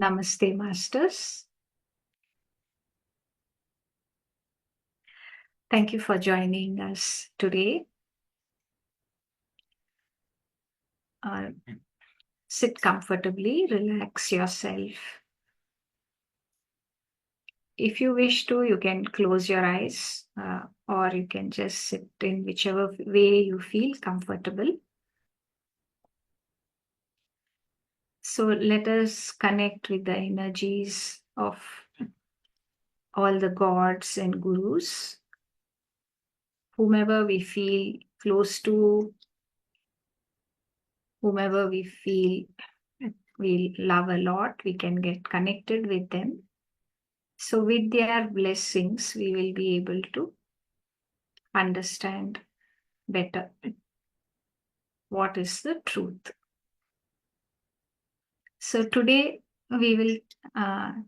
Namaste, Masters. Thank you for joining us today. Uh, Sit comfortably, relax yourself. If you wish to, you can close your eyes or you can just sit in whichever way you feel comfortable. So let us connect with the energies of all the gods and gurus, whomever we feel close to, whomever we feel we love a lot, we can get connected with them. So, with their blessings, we will be able to understand better what is the truth. So, today we will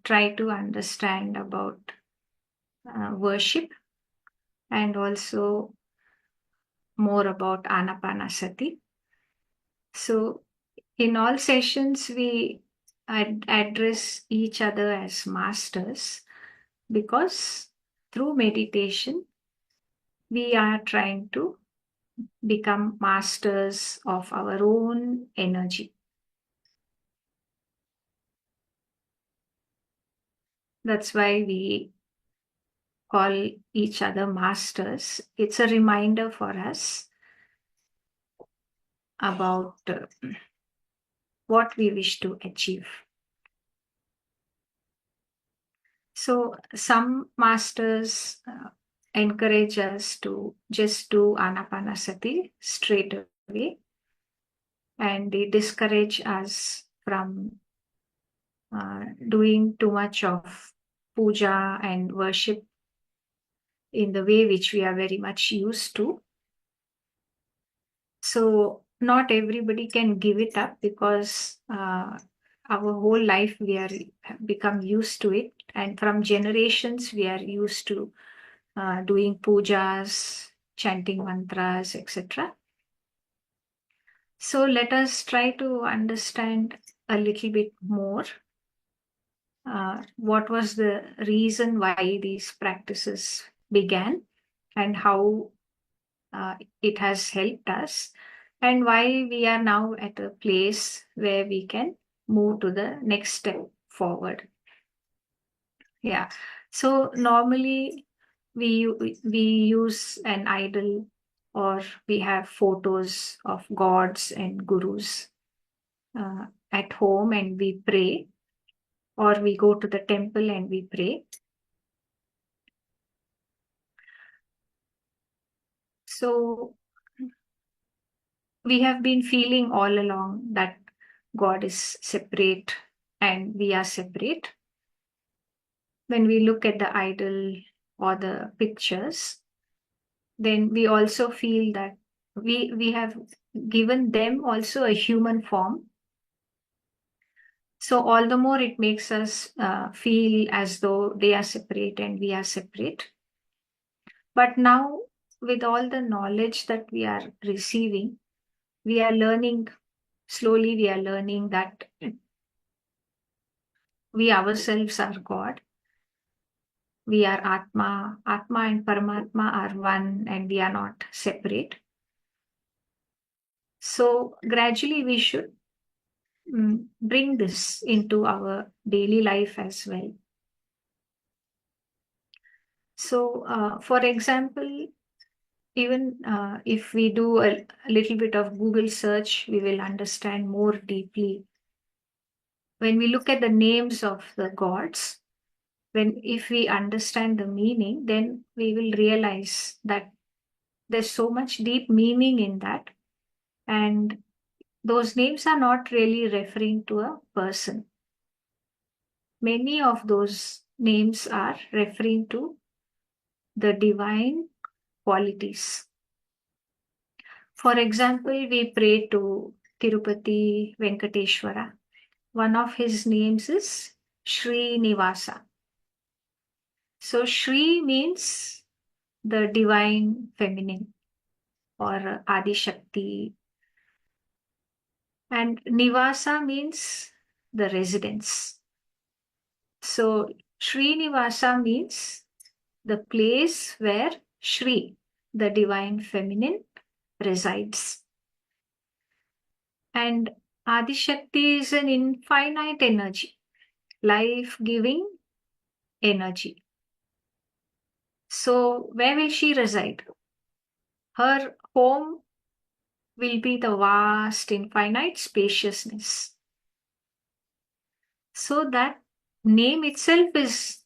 try to understand about worship and also more about Anapanasati. So, in all sessions, we address each other as masters because through meditation, we are trying to become masters of our own energy. That's why we call each other masters. It's a reminder for us about what we wish to achieve. So, some masters encourage us to just do Anapanasati straight away, and they discourage us from doing too much of puja and worship in the way which we are very much used to. So, not everybody can give it up because our whole life we are become used to it, and from generations we are used to doing pujas, chanting mantras, etc. So, let us try to understand a little bit more what was the reason why these practices began and how it has helped us, and why we are now at a place where we can move to the next step forward. Yeah. So normally we use an idol, or we have photos of gods and gurus at home, and we pray, or we go to the temple and we pray. So we have been feeling all along that God is separate and we are separate. When we look at the idol or the pictures, then we also feel that we have given them also a human form. So all the more it makes us feel as though they are separate and we are separate. But now, with all the knowledge that we are receiving, we are learning, slowly we are learning that we ourselves are God. We are Atma. Atma and Paramatma are one, and we are not separate. So gradually we should bring this into our daily life as well. So, for example, even if we do a little bit of Google search, we will understand more deeply. When we look at the names of the gods, if we understand the meaning, then we will realize that there's so much deep meaning in that. And those names are not really referring to a person. Many of those names are referring to the divine qualities. For example, we pray to Tirupati Venkateshwara. One of his names is Sri Nivasa. So, Sri means the divine feminine or Adi Shakti, and Nivasa means the residence. So Srinivasa means the place where Shri, the divine feminine, resides. And Adishakti is an infinite energy, life-giving energy. So where will she reside? Her home will be the vast, infinite spaciousness. So that name itself is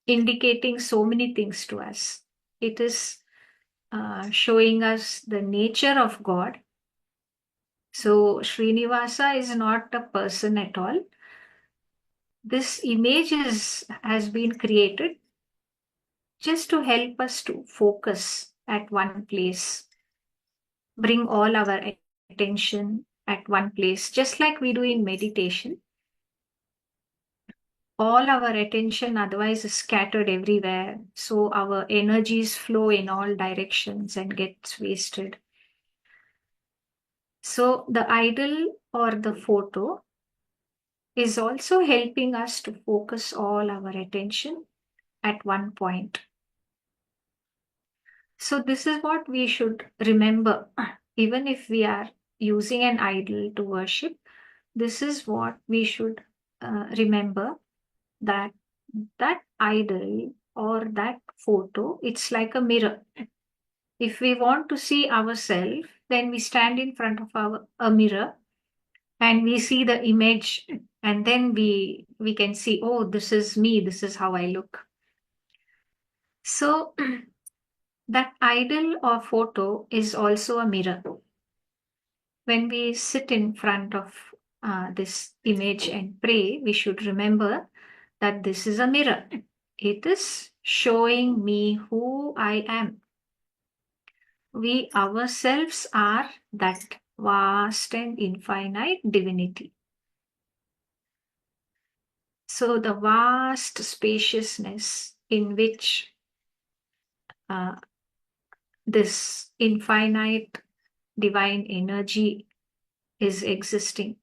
indicating so many things to us. It is showing us the nature of God. So Srinivasa is not a person at all. This has been created just to help us to focus at one place, bring all our attention at one place, just like we do in meditation. All our attention otherwise is scattered everywhere. So our energies flow in all directions and gets wasted. So the idol or the photo is also helping us to focus all our attention at one point. So this is what we should remember. Even if we are using an idol to worship, this is what we should remember, that that idol or that photo, it's like a mirror. If we want to see ourselves, then we stand in front of a mirror and we see the image, and then we can see, oh, this is me, this is how I look. So that idol or photo is also a mirror. When we sit in front of this image and pray, we should remember that this is a mirror. It is showing me who I am. We ourselves are that vast and infinite divinity. So the vast spaciousness in which uh, this infinite divine energy is existing,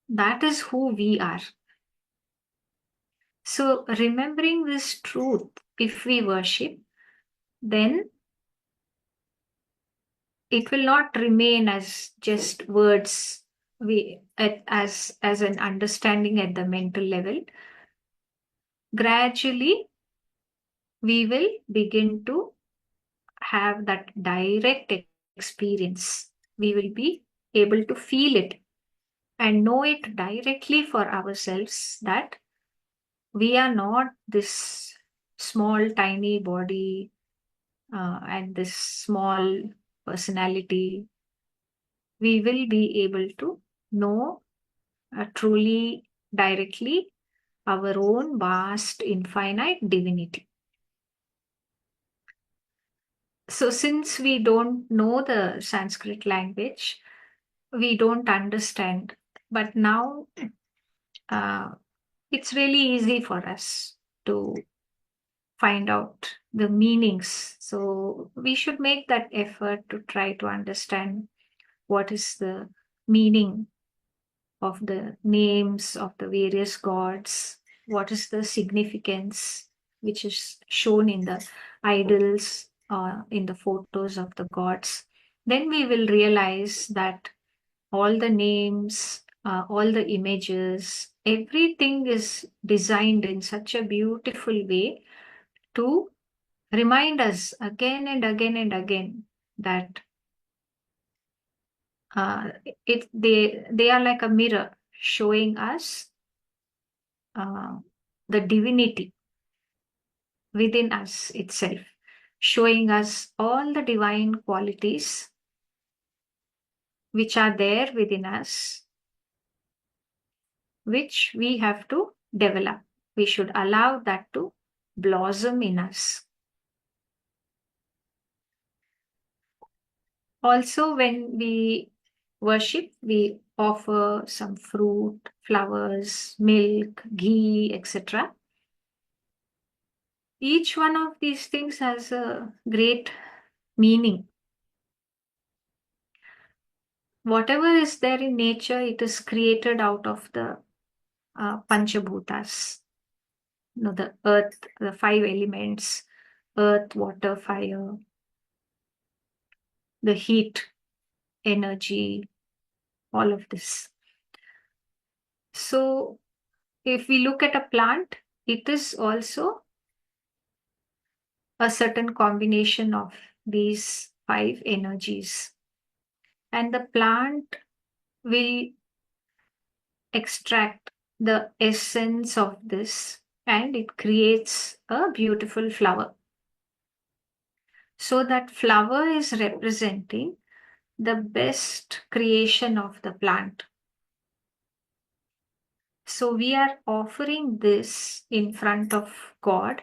that is who we are. So remembering this truth, if we worship, then it will not remain as just words, as an understanding at the mental level. Gradually we will begin to have that direct experience. We will be able to feel it and know it directly for ourselves, that we are not this small, tiny body and this small personality. We will be able to know truly, directly, our own vast, infinite divinity. So, since we don't know the Sanskrit language, we don't understand. But now uh, it's really easy for us to find out the meanings. So, we should make that effort to try to understand what is the meaning of the names of the various gods, what is the significance which is shown in the idols, in the photos of the gods. Then we will realize that all the names, all the images, everything is designed in such a beautiful way to remind us again and again and again that uh, they are like a mirror showing us uh, the divinity within us itself, showing us all the divine qualities which are there within us, which we have to develop. We should allow that to blossom in us. Also, when we worship, we offer some fruit, flowers, milk, ghee, etc. Each one of these things has a great meaning. Whatever is there in nature, it is created out of the Panchabhutas, the earth, the five elements, earth, water, fire, the heat, energy, all of this. So if we look at a plant, it is also a certain combination of these five energies. And the plant will extract the essence of this and it creates a beautiful flower. So that flower is representing the best creation of the plant. So we are offering this in front of God.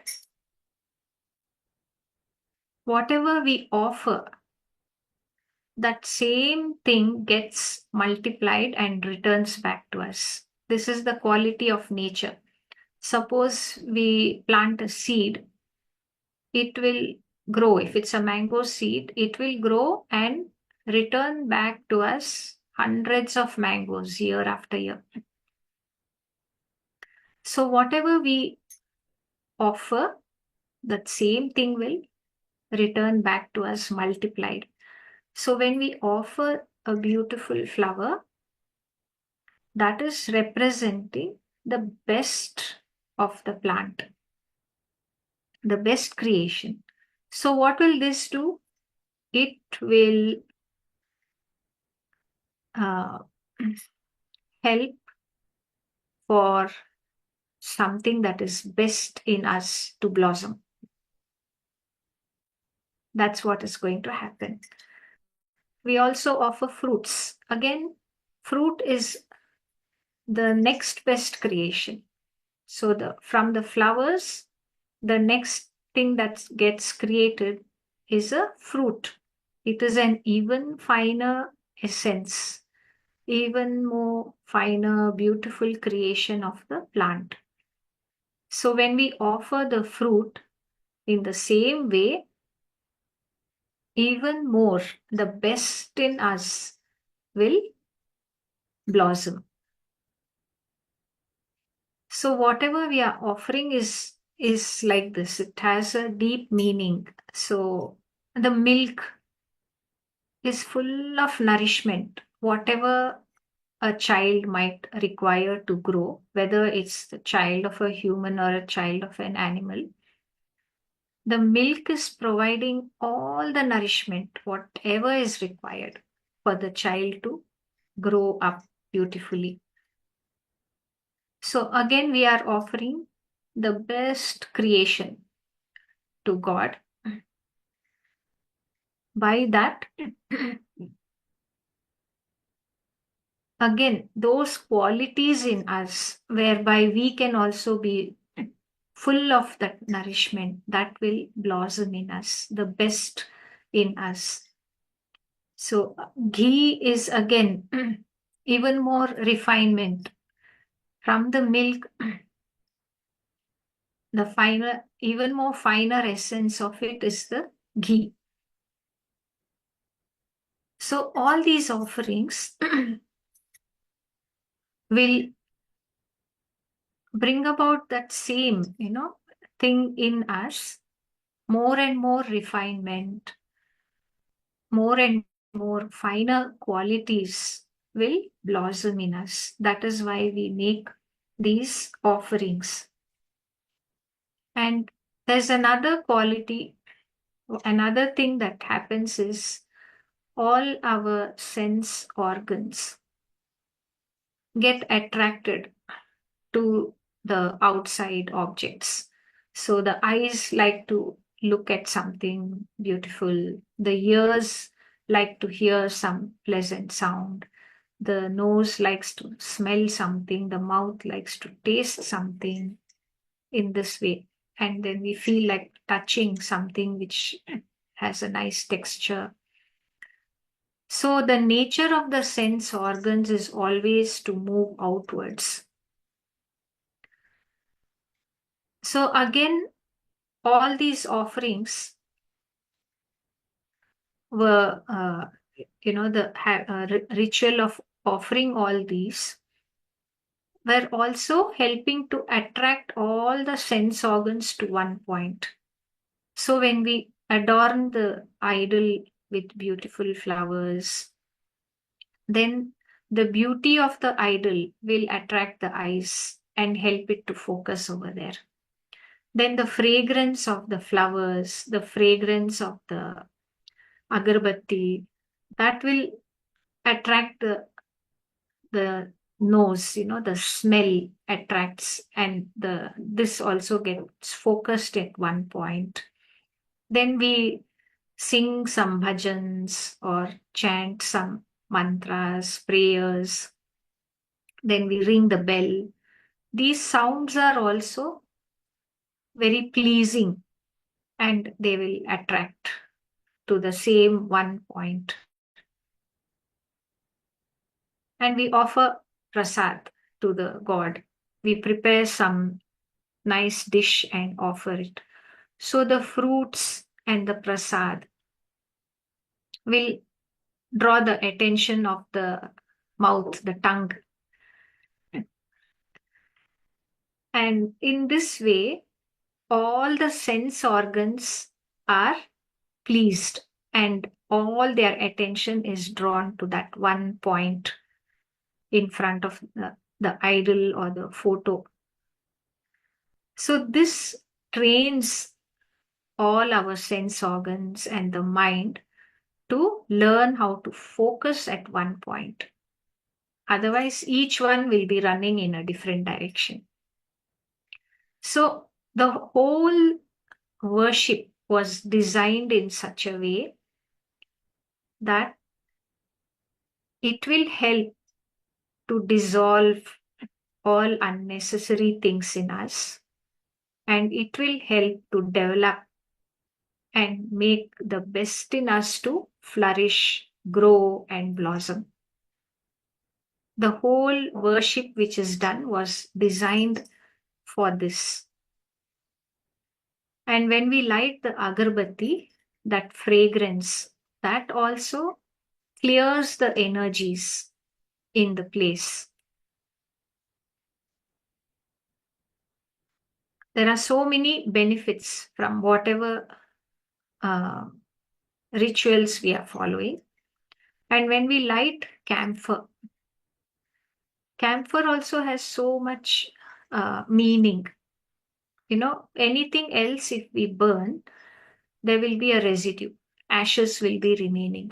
Whatever we offer, that same thing gets multiplied and returns back to us. This is the quality of nature. Suppose we plant a seed, it will grow. If it's a mango seed, it will grow and return back to us hundreds of mangoes year after year. So, whatever we offer, that same thing will return back to us multiplied. So, when we offer a beautiful flower, that is representing the best of the plant, the best creation. So, what will this do? It will uh, help for something that is best in us to blossom. That's what is going to happen. We also offer fruits. Again, fruit is the next best creation. So from the flowers, the next thing that gets created is a fruit. It is an even finer essence, even more finer, beautiful creation of the plant. So when we offer the fruit in the same way, even more, the best in us will blossom. So whatever we are offering is like this. It has a deep meaning. So the milk is full of nourishment. Whatever a child might require to grow, whether it's the child of a human or a child of an animal, the milk is providing all the nourishment, whatever is required for the child to grow up beautifully. So again, we are offering the best creation to God. By that, again, those qualities in us, whereby we can also be full of that nourishment, that will blossom in us, the best in us. So, ghee is again even more refinement. From the milk, the finer, even more finer essence of it is the ghee. So, all these offerings will bring about that same, thing in us, more and more refinement, more and more finer qualities will blossom in us. That is why we make these offerings. And there's another quality, another thing that happens is all our sense organs get attracted to the outside objects. So the eyes like to look at something beautiful, the ears like to hear some pleasant sound, the nose likes to smell something, the mouth likes to taste something in this way. And then we feel like touching something which has a nice texture. So the nature of the sense organs is always to move outwards. So again, all these offerings were, the ritual of offering all these we're also helping to attract all the sense organs to one point. So when we adorn the idol with beautiful flowers, then the beauty of the idol will attract the eyes and help it to focus over there. Then the fragrance of the flowers, the fragrance of the agarbatti, that will attract the nose, the smell attracts, and the this also gets focused at one point. Then we sing some bhajans or chant some mantras, prayers. Then we ring the bell. These sounds are also very pleasing and they will attract to the same one point. And we offer prasad to the god. We prepare some nice dish and offer it. So the fruits and the prasad will draw the attention of the mouth, the tongue. And in this way, all the sense organs are pleased and all their attention is drawn to that one point in front of the idol or the photo. So this trains all our sense organs and the mind to learn how to focus at one point. Otherwise, each one will be running in a different direction. So the whole worship was designed in such a way that it will help to dissolve all unnecessary things in us, and it will help to develop and make the best in us to flourish, grow, and blossom. The whole worship which is done was designed for this. And when we light the agarbatti, that fragrance, that also clears the energies in the place. There are so many benefits from whatever uh, rituals we are following. And when we light camphor, camphor also has so much meaning. Anything else, if we burn, there will be a residue. Ashes will be remaining.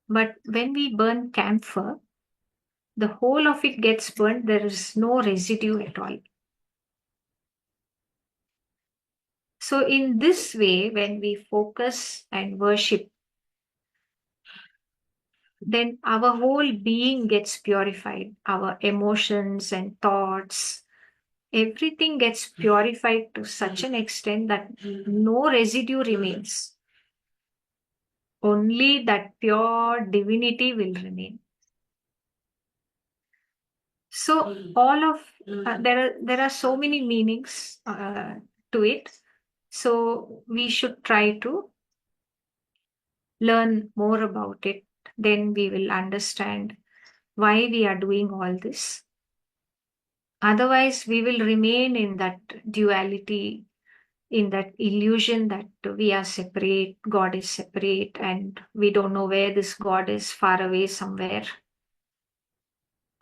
But when we burn camphor, the whole of it gets burnt. There is no residue at all. So in this way, when we focus and worship, then our whole being gets purified. Our emotions and thoughts, everything gets purified to such an extent that no residue remains. Only that pure divinity will remain. So all of there are so many meanings to it. So we should try to learn more about it. Then we will understand why we are doing all this. Otherwise, we will remain in that duality, in that illusion that we are separate, God is separate, and we don't know where this God is, far away somewhere,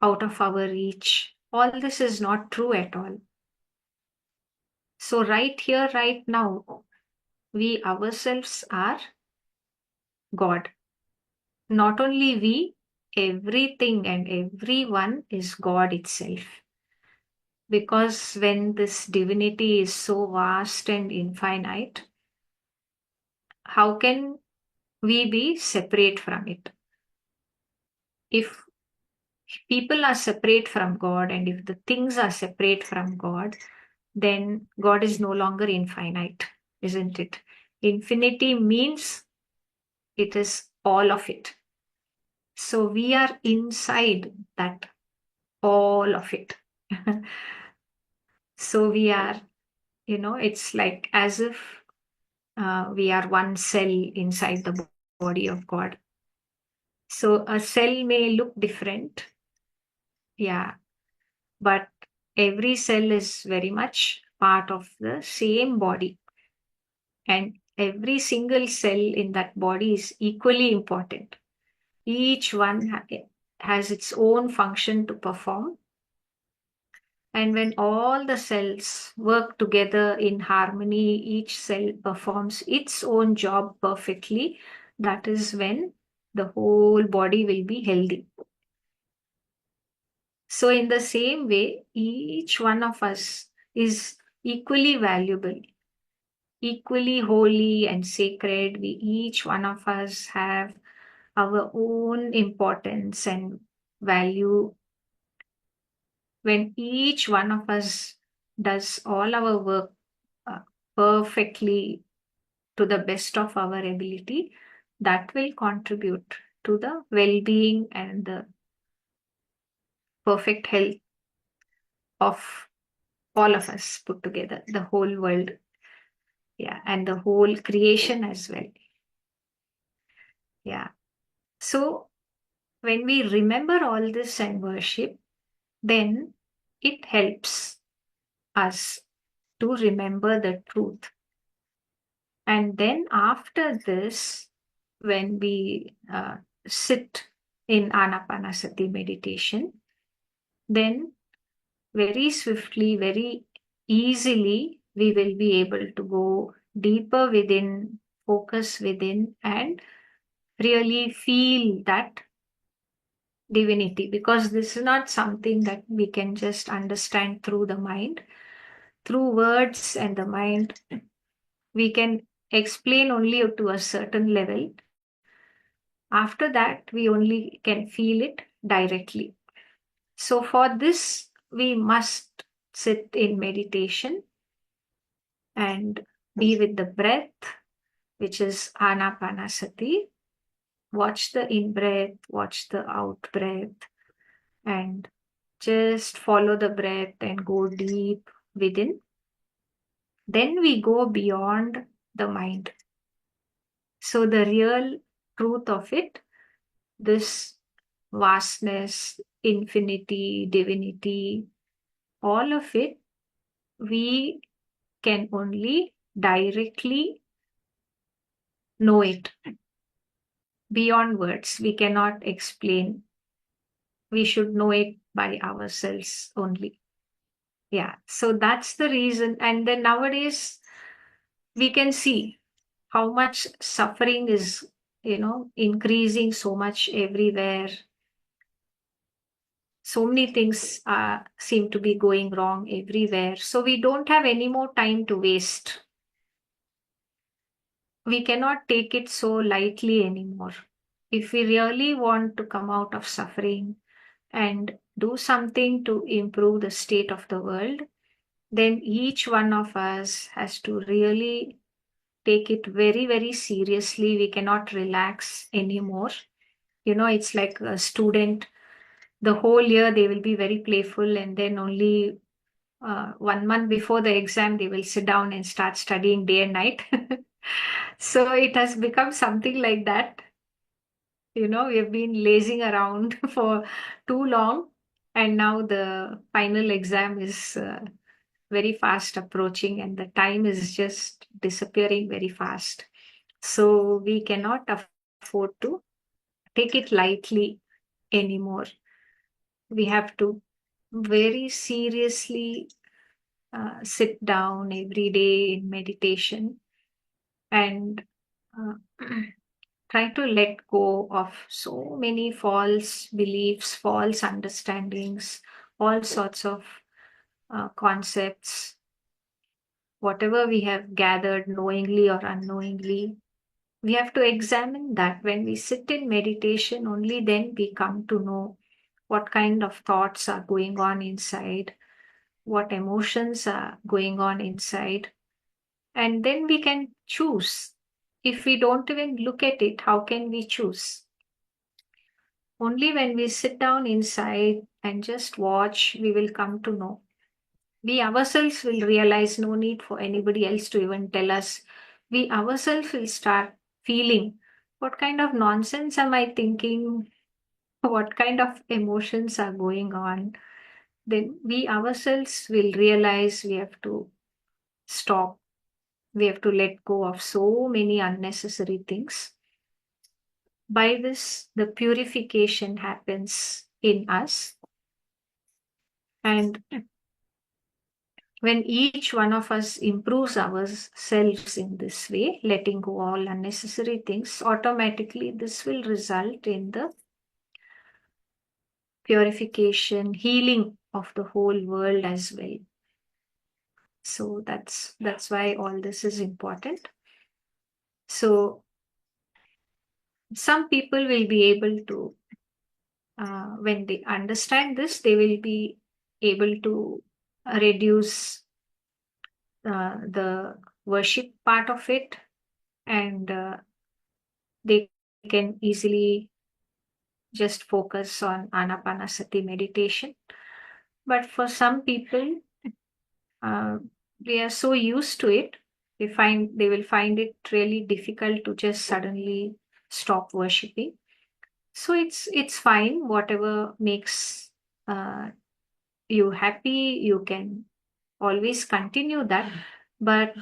out of our reach. All this is not true at all. So, right here, right now, we ourselves are God. Not only we, everything and everyone is God itself. Because when this divinity is so vast and infinite, how can we be separate from it? If people are separate from God and if the things are separate from God, then God is no longer infinite, isn't it? Infinity means it is all of it. So we are inside that, all of it. So we are, it's like as if we are one cell inside the body of God. So a cell may look different, Yeah. But every cell is very much part of the same body, and every single cell in that body is equally important. Each one has its own function to perform. And when all the cells work together in harmony, each cell performs its own job perfectly. That is when the whole body will be healthy. So, in the same way, each one of us is equally valuable, equally holy and sacred. We each one of us have our own importance and value. When each one of us does all our work uh, perfectly to the best of our ability, that will contribute to the well being and the perfect health of all of us put together, the whole world, yeah, and the whole creation as well. Yeah. So when we remember all this and worship, then it helps us to remember the truth. And then after this, when we sit in Anapanasati meditation, then very swiftly, very easily, we will be able to go deeper within, focus within, and really feel that divinity, because this is not something that we can just understand through the mind. Through words and the mind, we can explain only to a certain level. After that, we only can feel it directly. So, for this, we must sit in meditation and be with the breath, which is Anapanasati. Watch the in breath, watch the out breath, and just follow the breath and go deep within. Then we go beyond the mind. So, the real truth of it, this vastness, infinity, divinity, all of it, we can only directly know it beyond words. We cannot explain. We should know it by ourselves only. Yeah. So that's the reason. And then nowadays, we can see how much suffering is, increasing so much everywhere. So many things seem to be going wrong everywhere. So we don't have any more time to waste. We cannot take it so lightly anymore. If we really want to come out of suffering and do something to improve the state of the world, then each one of us has to really take it very, very seriously. We cannot relax anymore. It's like a student, the whole year they will be very playful, and then only 1 month before the exam, they will sit down and start studying day and night. So it has become something like that. We have been lazing around for too long, and now the final exam is very fast approaching, and the time is just disappearing very fast. So we cannot afford to take it lightly anymore. We have to very seriously sit down every day in meditation and uh, try to let go of so many false beliefs, false understandings, all sorts of concepts, whatever we have gathered knowingly or unknowingly. We have to examine that. When we sit in meditation, only then we come to know what kind of thoughts are going on inside, what emotions are going on inside, and then we can choose. If we don't even look at it, how can we choose? Only when we sit down inside and just watch, we will come to know. We ourselves will realize no need for anybody else to even tell us. We ourselves will start feeling, what kind of nonsense am I thinking? what kind of emotions are going on, then we ourselves will realize we have to stop. We have to let go of so many unnecessary things. By this, the purification happens in us. And when each one of us improves ourselves in this way, letting go all unnecessary things, automatically this will result in the purification, healing of the whole world as well. So that's why all this is important. So some people will be able to, when they understand this, they will be able to reduce the worship part of it, and they can easily just focus on Anapanasati meditation. But for some people, uh, they are so used to it, they will find it really difficult to just suddenly stop worshipping. So it's fine. Whatever makes uh, you happy, you can always continue that, but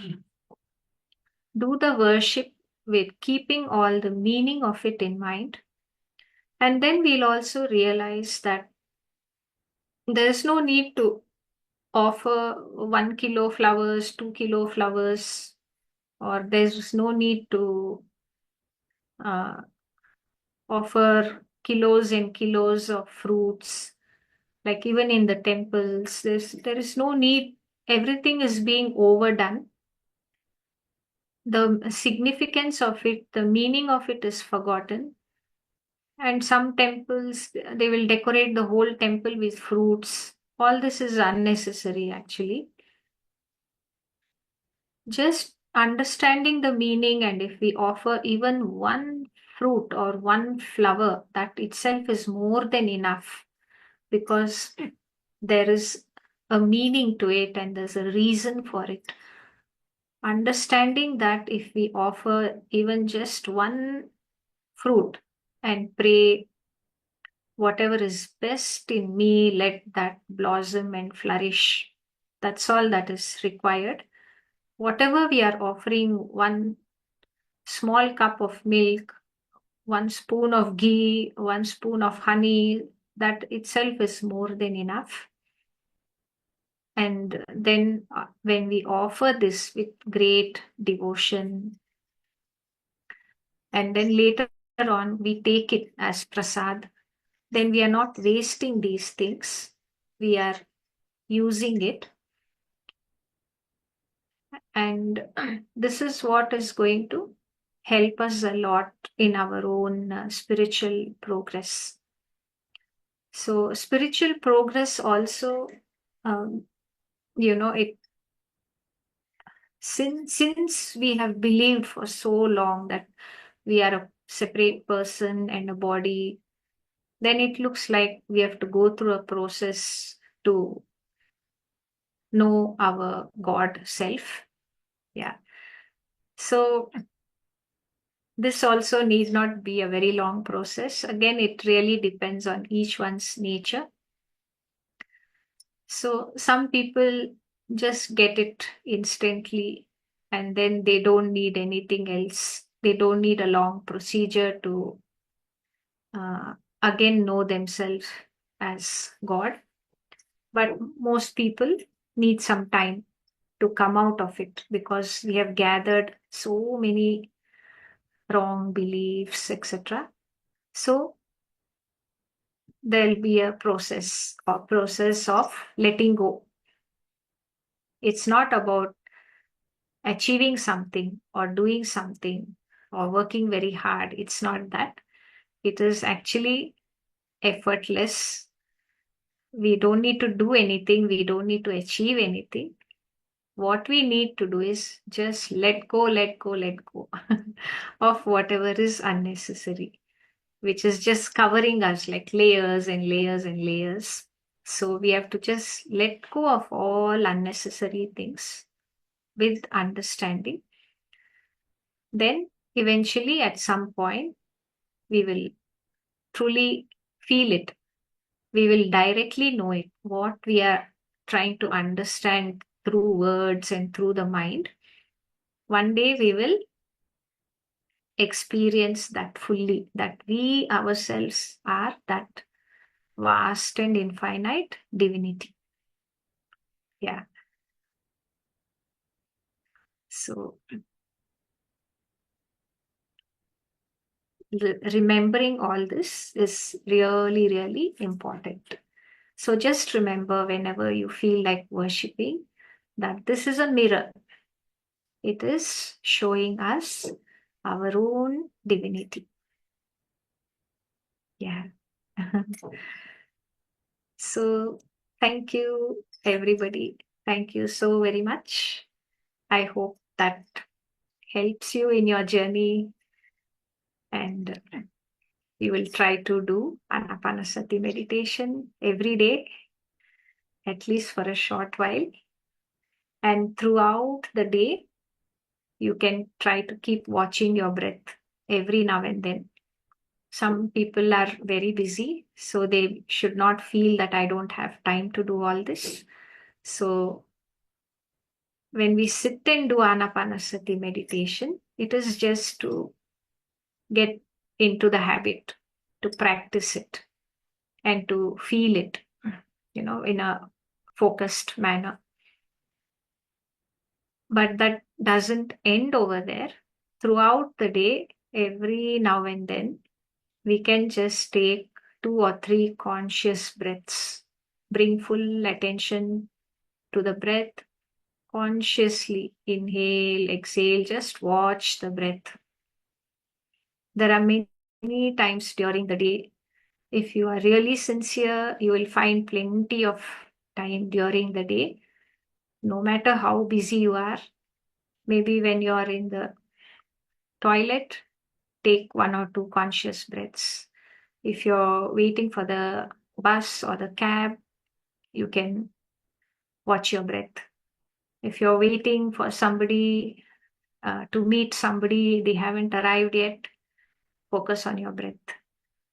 do the worship with keeping all the meaning of it in mind. And then we'll also realize that there is no need to offer 1 kilo flowers, 2 kilo flowers, or there's no need to uh, offer kilos and kilos of fruits. Like even in the temples, there is no need. Everything is being overdone. The significance of it, the meaning of it is forgotten. And some temples, they will decorate the whole temple with fruits. All this is unnecessary, actually. Just understanding the meaning, and if we offer even one fruit or one flower, that itself is more than enough, because there is a meaning to it and there's a reason for it. Understanding that if we offer even just one fruit and pray, whatever is best in me, let that blossom and flourish. That's all that is required. Whatever we are offering, one small cup of milk, one spoon of ghee, one spoon of honey, that itself is more than enough. And then when we offer this with great devotion, and then later on we take it as prasad, then we are not wasting these things. We are using it. And this is what is going to help us a lot in our own spiritual progress. So, spiritual progress also, um, it since we have believed for so long that we are a separate person and a body, then it looks like we have to go through a process to know our God self. Yeah. So this also need not be a very long process. Again, it really depends on each one's nature. So some people just get it instantly, and then they don't need anything else. They don't need a long procedure to uh, again know themselves as God. But most people need some time to come out of it, because we have gathered so many wrong beliefs, etc. So there'll be a process of letting go. It's not about achieving something or doing something or working very hard. It's not that. It is actually effortless. We don't need to do anything. We don't need to achieve anything. What we need to do is just let go, let go, let go of whatever is unnecessary, which is just covering us like layers and layers and layers. So we have to just let go of all unnecessary things with understanding. Then eventually, at some point, we will truly feel it. We will directly know it, what we are trying to understand through words and through the mind. One day we will experience that fully, that we ourselves are that vast and infinite divinity. Yeah. So remembering all this is really, really important. So just remember whenever you feel like worshipping that this is a mirror. It is showing us our own divinity. Yeah. So thank you, everybody. Thank you so very much. I hope that helps you in your journey, and you will try to do Anapanasati meditation every day, at least for a short while. And throughout the day, you can try to keep watching your breath every now and then. Some people are very busy, so they should not feel that I don't have time to do all this. So when we sit and do Anapanasati meditation, it is just to get into the habit, to practice it, and to feel it, in a focused manner. But that doesn't end over there. Throughout the day, every now and then, we can just take 2 or 3 conscious breaths. Bring full attention to the breath. Consciously inhale, exhale, just watch the breath. There are many times during the day. If you are really sincere, you will find plenty of time during the day, no matter how busy you are. Maybe when you are in the toilet, take 1 or 2 conscious breaths. If you're waiting for the bus or the cab, you can watch your breath. If you're waiting for somebody to meet somebody, they haven't arrived yet, focus on your breath.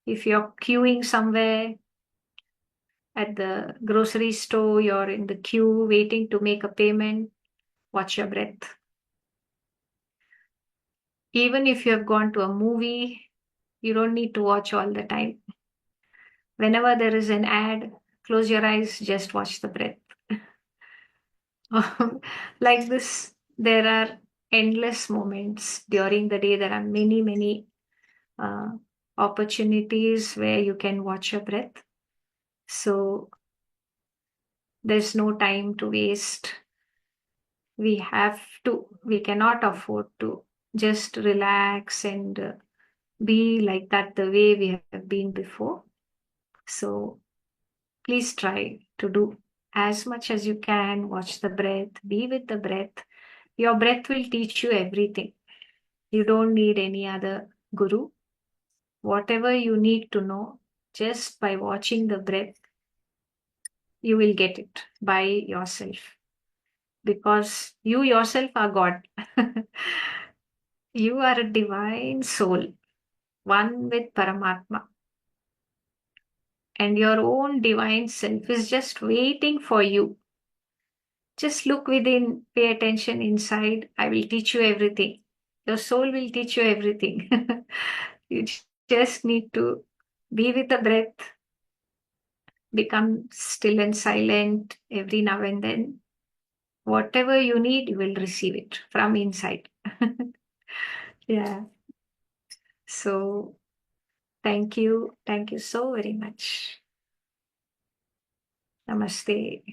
If you're queuing somewhere at the grocery store, you're in the queue waiting to make a payment, watch your breath. Even if you have gone to a movie, you don't need to watch all the time. Whenever there is an ad, close your eyes, just watch the breath. Like this, there are endless moments during the day. There are many, many uh, opportunities where you can watch your breath. So there's no time to waste. We cannot afford to just relax and be like that the way we have been before. So please try to do as much as you can. Watch the breath, be with the breath. Your breath will teach you everything. You don't need any other guru. Whatever you need to know, just by watching the breath, you will get it by yourself. Because you yourself are God. You are a divine soul, one with Paramatma. And your own divine self is just waiting for you. Just look within, pay attention inside. I will teach you everything. Your soul will teach you everything. You just need to be with the breath, become still and silent every now and then. Whatever you need, you will receive it from inside. Yeah. So thank you. Thank you so very much. Namaste.